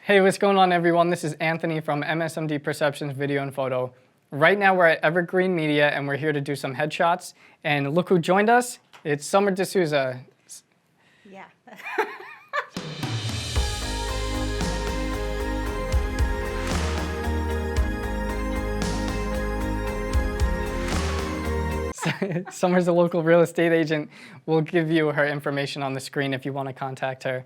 Hey, what's going on everyone? This is Anthony from MSMD Perceptions Video and Photo. Right now we're at Evergreen Media and we're here to do some headshots. And look who joined us. It's Summer D'Souza. Yeah. Summer's a local real estate agent. We'll give you her information on the screen if you want to contact her.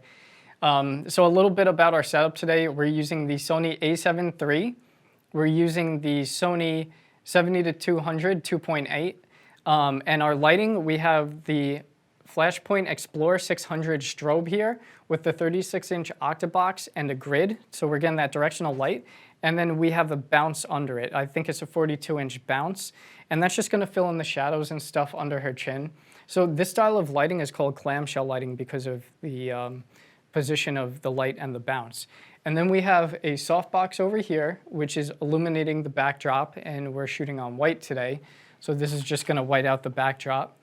So a little bit about our setup today. We're using the Sony A7III. We're using the Sony 70-200 2.8. And our lighting, we have the Flashpoint Xplor 600 strobe here with the 36-inch Octobox and a grid. So we're getting that directional light. And then we have a bounce under it. I think it's a 42-inch bounce. And that's just going to fill in the shadows and stuff under her chin. So this style of lighting is called clamshell lighting because of the position of the light and the bounce. And then we have a softbox over here, which is illuminating the backdrop, and we're shooting on white today. So this is just going to white out the backdrop.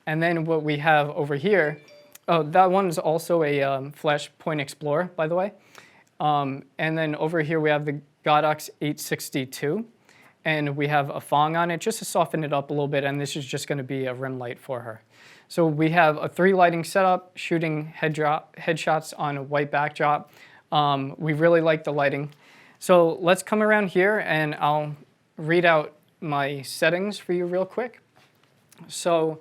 And then what we have over here, oh, that one is also a Flashpoint Xplor, by the way. And then over here we have the Godox 862, and we have a Fong on it just to soften it up a little bit, and this is just going to be a rim light for her. So we have a 3 lighting setup, shooting headshots on a white backdrop. We really like the lighting. So let's come around here and I'll read out my settings for you real quick. So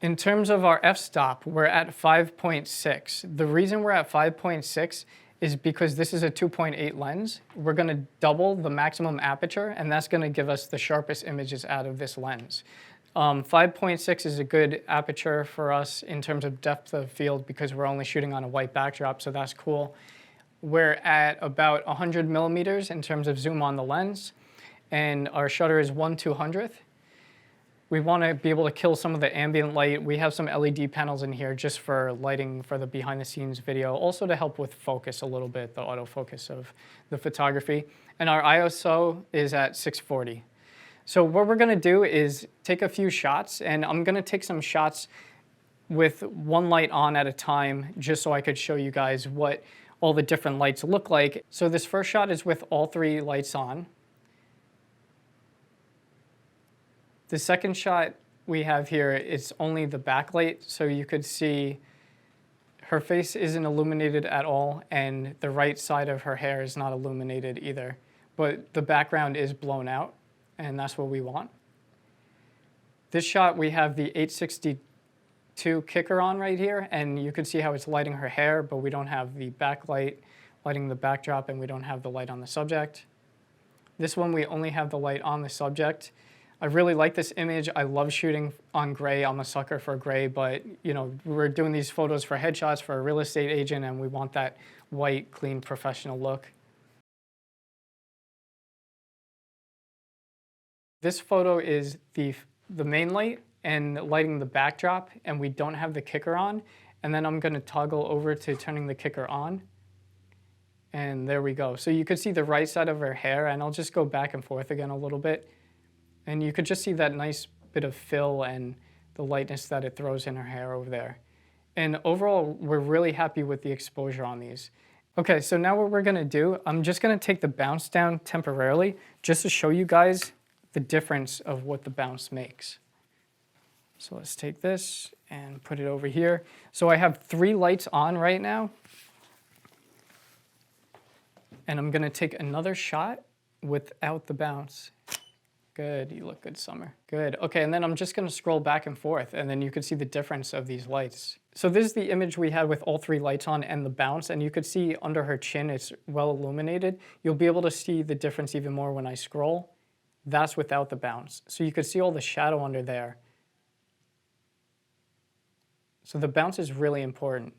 in terms of our f-stop, we're at 5.6. The reason we're at 5.6 is because this is a 2.8 lens. We're going to double the maximum aperture, and that's going to give us the sharpest images out of this lens. 5.6 is a good aperture for us in terms of depth of field because we're only shooting on a white backdrop, so that's cool. We're at about 100 millimeters in terms of zoom on the lens, and our shutter is 1/200th. We want to be able to kill some of the ambient light. We have some LED panels in here just for lighting for the behind the scenes video, also to help with focus a little bit, the autofocus of the photography. And our ISO is at 640. So what we're going to do is take a few shots, and I'm going to take some shots with one light on at a time just so I could show you guys what all the different lights look like. So this first shot is with all 3 lights on. The second shot we have here is only the backlight, so you could see her face isn't illuminated at all, and the right side of her hair is not illuminated either, but the background is blown out, and that's what we want. This shot, we have the 862 kicker on right here, and you can see how it's lighting her hair, but we don't have the backlight lighting the backdrop, and we don't have the light on the subject. This one, we only have the light on the subject. I really like this image. I love shooting on gray. I'm a sucker for gray, but you know, we're doing these photos for headshots for a real estate agent, and we want that white, clean, professional look. This photo is the main light and lighting the backdrop, and we don't have the kicker on. And then I'm going to toggle over to turning the kicker on. And there we go. So you could see the right side of her hair, and I'll just go back and forth again a little bit. And you could just see that nice bit of fill and the lightness that it throws in her hair over there. And overall, we're really happy with the exposure on these. Okay, so now what we're going to do, I'm just going to take the bounce down temporarily just to show you guys the difference of what the bounce makes. So let's take this and put it over here. So I have 3 lights on right now. And I'm going to take another shot without the bounce. Good, you look good, Summer. Good, okay, and then I'm just gonna scroll back and forth, and then you can see the difference of these lights. So this is the image we had with all 3 lights on and the bounce, and you could see under her chin, it's well illuminated. You'll be able to see the difference even more when I scroll. That's without the bounce. So you could see all the shadow under there. So the bounce is really important.